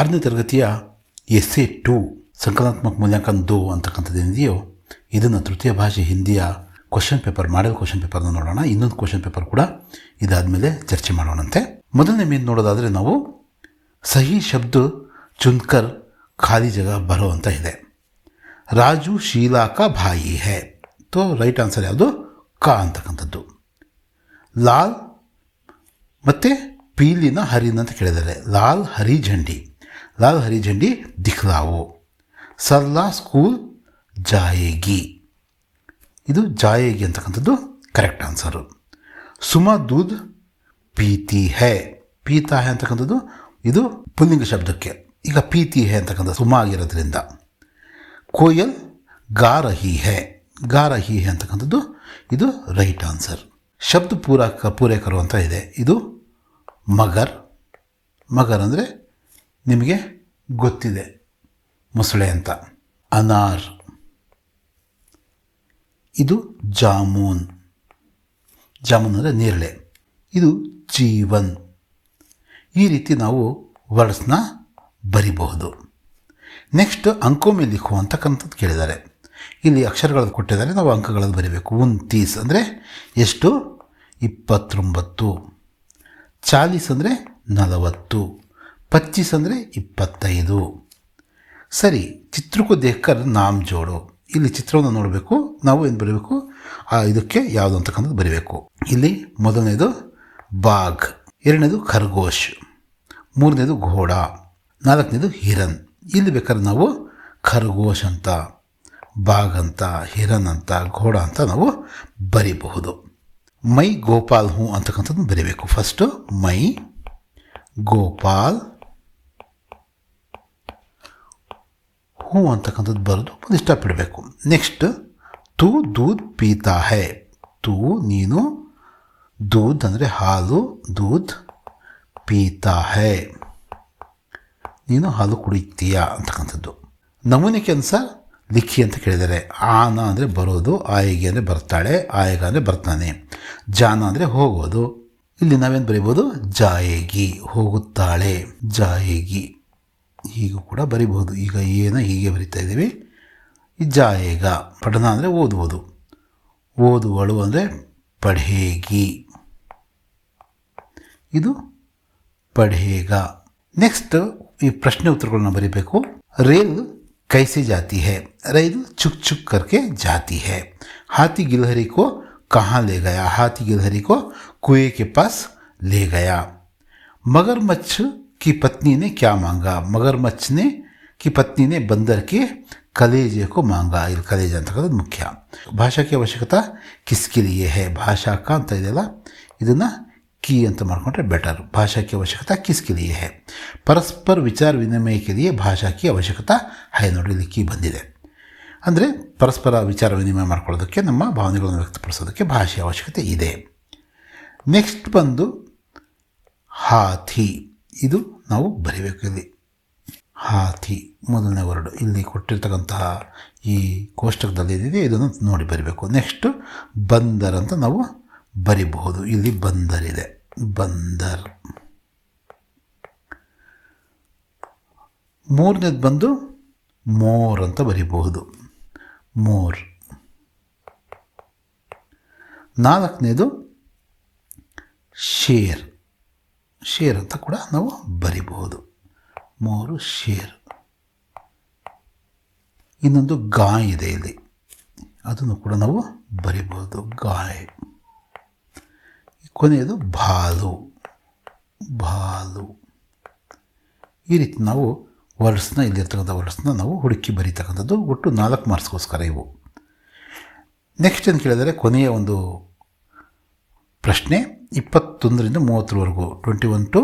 6ನೇ ತರಗತಿಯ ಎಸ್ಸೆ 2 ಸಂಕಲನಾತ್ಮಕ ಮೂಲ್ಯಾಂಕನ 2 ಅಂತಕ್ಕಂಥದ್ದು ಏನಿದೆಯೋ ಇದನ್ನು ತೃತೀಯ ಭಾಷೆ ಹಿಂದಿಯ ಕ್ವಶನ್ ಪೇಪರ್, ಮಾಡೆಲ್ ಕ್ವಶನ್ ಪೇಪರ್ನ ನೋಡೋಣ. ಇನ್ನೊಂದು ಕ್ವಶನ್ ಪೇಪರ್ ಕೂಡ ಇದಾದಮೇಲೆ ಚರ್ಚೆ ಮಾಡೋಣಂತೆ. ಮೊದಲನೇ ಮೇನ್ ನೋಡೋದಾದರೆ ನಾವು ಸಹಿ ಶಬ್ದ ಚುನ್ಕರ್ ಖಾಲಿ ಜಾಗ ಬರೋ ಅಂತ ಇದೆ. ರಾಜು ಶೀಲಾ ಕಾ ಭಾಯಿ ಹೇ. ತೋ ರೈಟ್ ಆನ್ಸರ್ ಯಾವುದು? ಕಾ ಅಂತಕ್ಕಂಥದ್ದು. ಲಾಲ್ ಮತ್ತು ಪೀಲಿನ ಹರಿನ ಅಂತ ಕೇಳಿದ್ದಾರೆ. ಲಾಲ್ ಹರಿ ಝಂಡಿ, ಲಾಲ್ ಹರಿ ಝಂಡಿ ದಿಖ್ಲಾವೋ. ಸರ್ಲಾ ಸ್ಕೂಲ್ ಜಾಯೇಗಿ, ಇದು ಜಾಯೇಗಿ ಅಂತಕ್ಕಂಥದ್ದು ಕರೆಕ್ಟ್ ಆನ್ಸರು. ಸುಮಾ ದೂದ್ ಪೀತಿ ಹೇ, ಪೀತಾ ಹೇ ಅಂತಕ್ಕಂಥದ್ದು ಇದು ಪುಲ್ಲಿಂಗ ಶಬ್ದಕ್ಕೆ. ಈಗ ಪೀತಿ ಹೇ ಅಂತಕ್ಕಂಥ ಸುಮಾ ಆಗಿರೋದ್ರಿಂದ. ಕೋಯಲ್ ಗಾ ರಹಿ ಹೇ, ಗಾ ರಹಿ ಹೇ ಅಂತಕ್ಕಂಥದ್ದು ಇದು ರೈಟ್ ಆನ್ಸರ್. ಶಬ್ದ ಪೂರೈಕರು ಅಂತ ಇದೆ. ಇದು ಮಗರ್, ಮಗರ್ ಅಂದರೆ ನಿಮಗೆ ಗೊತ್ತಿದೆ ಮೊಸಳೆ ಅಂತ. ಅನಾರ್, ಇದು ಜಾಮೂನ್, ಜಾಮೂನ್ ಅಂದರೆ ನೇರಳೆ. ಇದು ಜೀವನ್. ಈ ರೀತಿ ನಾವು ವರ್ಡ್ಸ್ನ ಬರಿಬಹುದು. ನೆಕ್ಸ್ಟ್ ಅಂಕೋ ಮೇ ಲಿಖೋ ಅಂತಕ್ಕಂಥದ್ದು ಕೇಳಿದ್ದಾರೆ. ಇಲ್ಲಿ ಅಕ್ಷರಗಳನ್ನು ಕೊಟ್ಟಿದ್ದಾರೆ, ನಾವು ಅಂಕಗಳನ್ನು ಬರೀಬೇಕು. 29 ಅಂದರೆ ಎಷ್ಟು? 29. 40 ಅಂದರೆ 40. 25 ಅಂದರೆ 25. ಸರಿ, ಚಿತ್ರಕ್ಕೂ ದೇಖ್ಕರ್ ನಾಮ್ ಜೋಡು. ಇಲ್ಲಿ ಚಿತ್ರವನ್ನು ನೋಡಬೇಕು, ನಾವು ಏನು ಬರೀಬೇಕು, ಇದಕ್ಕೆ ಯಾವುದು ಅಂತಕ್ಕಂಥದ್ದು ಬರೀಬೇಕು. ಇಲ್ಲಿ ಮೊದಲನೇದು ಬಾಘ್, ಎರಡನೇದು ಖರ್ಗೋಶ್, ಮೂರನೇದು ಘೋಡ, ನಾಲ್ಕನೇದು ಹಿರನ್. ಇಲ್ಲಿ ಬೇಕಾದ್ರೆ ನಾವು ಖರ್ಗೋಶ್ ಅಂತ, ಬಾಘ್ ಅಂತ, ಹಿರನ್ ಅಂತ, ಘೋಡ ಅಂತ ನಾವು ಬರೀಬಹುದು. ಮೈ ಗೋಪಾಲ್ ಹೂ ಅಂತಕ್ಕಂಥದ್ದು ಬರೀಬೇಕು. ಫಸ್ಟು ಮೈ ಗೋಪಾಲ್ ಹೂ ಅಂತಕ್ಕಂಥದ್ದು ಬರೆದು ಒಂದು ಇಷ್ಟಪಡಬೇಕು. ನೆಕ್ಸ್ಟ್ ತೂ ದೂದ್ ಪೀತಾ ಹೇ. ತೂ ನೀನು, ದೂದ್ ಅಂದರೆ ಹಾಲು, ದೂದ್ ಪೀತಾ ಹೇ ನೀನು ಹಾಲು ಕುಡಿತೀಯ ಅಂತಕ್ಕಂಥದ್ದು. ನಮೂನೆಗೆ ಅನುಸಾರ ಲಿಖಿ ಅಂತ ಕೇಳಿದ್ದಾರೆ. ಆನ ಅಂದರೆ ಬರೋದು, ಆಯಿಗೆ ಅಂದರೆ ಬರ್ತಾಳೆ, ಆಯಗ ಅಂದರೆ ಬರ್ತಾನೆ, ಜಾನ ಅಂದರೆ ಹೋಗೋದು. ಇಲ್ಲಿ ನಾವೇನು ಬರೀಬೋದು? ಜಾಯೇಗಿ, ಹೋಗುತ್ತಾಳೆ, ಜಾಯೇಗಿ. ಹೀಗೂ ಕೂಡ ಬರಿಬಹುದು. ಈಗ ಏನ ಹೀಗೆ ಬರಿತಾ ಇದ್ದೀವಿ. ಈ ಜಾಯೇಗ. ಪಠನ ಅಂದರೆ ಓದುವುದು, ಓದುವಳು ಅಂದರೆ ಪಢೇಗಿ, ಇದು ಪಢೇಗ. ನೆಕ್ಸ್ಟ್ ಈ ಪ್ರಶ್ನೆ ಉತ್ತರಗಳನ್ನ ಬರೀಬೇಕು. ರೇಲ್ कैसे जाती है? रेल चुक चुक करके जाती है. हाथी गिलहरी को कहाँ ले गया? हाथी गिलहरी को कुएं के पास ले गया. मगरमच्छ की पत्नी ने क्या मांगा? मगरमच्छ ने की पत्नी ने बंदर के कलेजे को मांगा. ಇಲ್ಲಿ ಕಲೇಜ ಅಂತಕ್ಕಂಥದ್ದು ಮುಖ್ಯ. ಭಾಷಾ की आवश्यकता किसके लिए है? ಭಾಷಾ का ಅಂತ ಇದೆಯಲ್ಲ, ಇದನ್ನು की ಅಂತ ಮಾಡಿಕೊಂಡ್ರೆ ಬೆಟರ್. भाषा की आवश्यकता किसके लिए है? परस्पर विचार विनिमय के लिए भाषा की आवश्यकता है. ನೋಡಿ ಇಲ್ಲಿ ಕೀ ಬಂದಿದೆ. ಅಂದರೆ ಪರಸ್ಪರ ವಿಚಾರ ವಿನಿಮಯ ಮಾಡ್ಕೊಳ್ಳೋದಕ್ಕೆ, ನಮ್ಮ ಭಾವನೆಗಳನ್ನು ವ್ಯಕ್ತಪಡಿಸೋದಕ್ಕೆ ಭಾಷೆಯ ಅವಶ್ಯಕತೆ ಇದೆ. ನೆಕ್ಸ್ಟ್ ಬಂದು ಹಾಥಿ. ಇದು ನಾವು ಬರೀಬೇಕು. ಇಲ್ಲಿ ಹಾಥಿ ಮೊದಲನೇ ವರ್ಡ್ ಇಲ್ಲಿ ಕೊಟ್ಟಿರ್ತಕ್ಕಂತಹ ಈ ಕೋಷ್ಟಕದಲ್ಲಿ ಏನಿದೆ ಇದನ್ನು ನೋಡಿ ಬರೀಬೇಕು. ನೆಕ್ಸ್ಟ್ ಬಂದರ್ ಅಂತ ನಾವು ಬರಿಬಹುದು. ಇಲ್ಲಿ ಬಂದರ್ ಇದೆ, ಬಂದರ್. ಮೂರನೇದು ಬಂದು ಮೋರ್ ಅಂತ ಬರಿಬಹುದು, ಮೋರ್. ನಾಲ್ಕನೇದು ಶೇರ್, ಶೇರ್ ಅಂತ ಕೂಡ ನಾವು ಬರಿಬಹುದು. ಮೋರು, ಶೇರ್. ಇನ್ನೊಂದು ಗಾಯ್ ಇದೆ ಇಲ್ಲಿ, ಅದನ್ನು ಕೂಡ ನಾವು ಬರಿಬಹುದು, ಗಾಯ್. ಕೊನೆಯದು ಭಾಲು, ಭಾಲು. ಈ ರೀತಿ ನಾವು ವರ್ಡ್ಸ್ನ, ಇಲ್ಲಿರ್ತಕ್ಕಂಥ ವರ್ಡ್ಸ್ನ ನಾವು ಹುಡುಕಿ ಬರೀತಕ್ಕಂಥದ್ದು. ಒಟ್ಟು 4 ಮಾರ್ಕ್ಸ್ಗೋಸ್ಕರ ಇವು. ನೆಕ್ಸ್ಟ್ ಏನು ಕೇಳಿದರೆ, ಕೊನೆಯ ಒಂದು ಪ್ರಶ್ನೆ 21ರಿಂದ 30ವರೆಗೂ, 21 to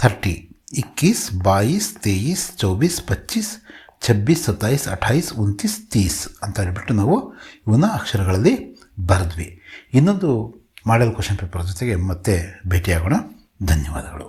30, 21, 22, 23, 24, 25, 26, 27, 28, 29, 30 ಅಂತ ಹೇಳ್ಬಿಟ್ಟು ನಾವು ಇವನ್ನ ಅಕ್ಷರಗಳಲ್ಲಿ ಬರೆದ್ವಿ. ಇನ್ನೊಂದು ಮಾಡೆಲ್ ಕ್ವಶನ್ ಪೇಪರ್ ಜೊತೆಗೆ ಮತ್ತೆ ಭೇಟಿಯಾಗೋಣ. ಧನ್ಯವಾದಗಳು.